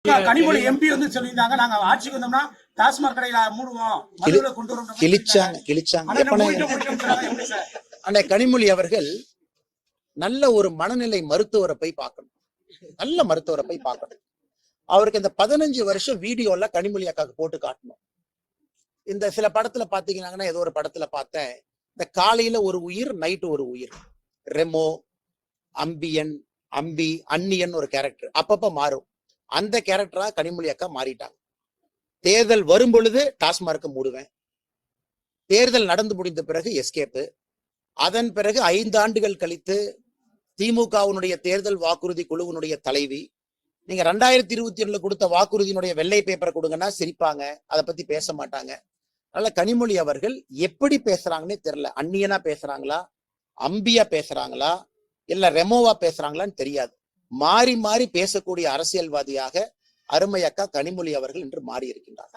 Kanimozhi MP வந்து சொல்லியிருந்தாங்க, நாங்க ஆட்சிக்கு வந்தோம்னா டாஸ்மாக் கடையில மூடுவோம், மதுவில கொண்டு வரோம். கிழிச்சாங்க. கனிமொழி அவர்கள் நல்ல ஒரு மனநிலை மருத்துவரை போய் பார்க்கணும். நல்ல மருத்துவரை போய் பார்க்கணும். அவருக்கு இந்த 15 வருஷம் வீடியோல கனிமொழி அக்காக்கு போட்டு காட்டணும். இந்த சில படத்துல பாத்தீங்கன்னா, ஏதோ ஒரு படத்துல பார்த்தேன், இந்த காலையில ஒரு உயிர், நைட்டு ஒரு உயிர். ரெமோ, அம்பியன், அம்பி, அன்னியன் ஒரு கேரக்டர் அப்பப்ப மாறும். அந்த கேரக்டரா கனிமொழி அக்கா மாறிட்டாங்க. தேர்தல் வரும் பொழுது டாஸ்மார்க்க மூடுவேன், தேர்தல் நடந்து முடிந்த பிறகு எஸ்கேப்பு, அதன் பிறகு 5 ஆண்டுகள் கழித்து திமுகவினுடைய தேர்தல் வாக்குறுதி குழுவினுடைய தலைவி, நீங்க 2021 கொடுத்த வாக்குறுதியினுடைய வெள்ளை பேப்பரை கொடுங்கன்னா சிரிப்பாங்க, அதை பத்தி பேச மாட்டாங்க. அதனால கனிமொழி அவர்கள் எப்படி பேசுறாங்கன்னே தெரியல. அந்நியனா பேசுறாங்களா, அம்பியா பேசுறாங்களா, இல்ல ரெமோவா பேசுறாங்களான்னு தெரியாது. மாறி மாறி பேசக்கூடிய அரசியல்வாதியாக அருமை அக்கா கனிமொழி அவர்கள் இன்று மாறி இருக்கின்றார்.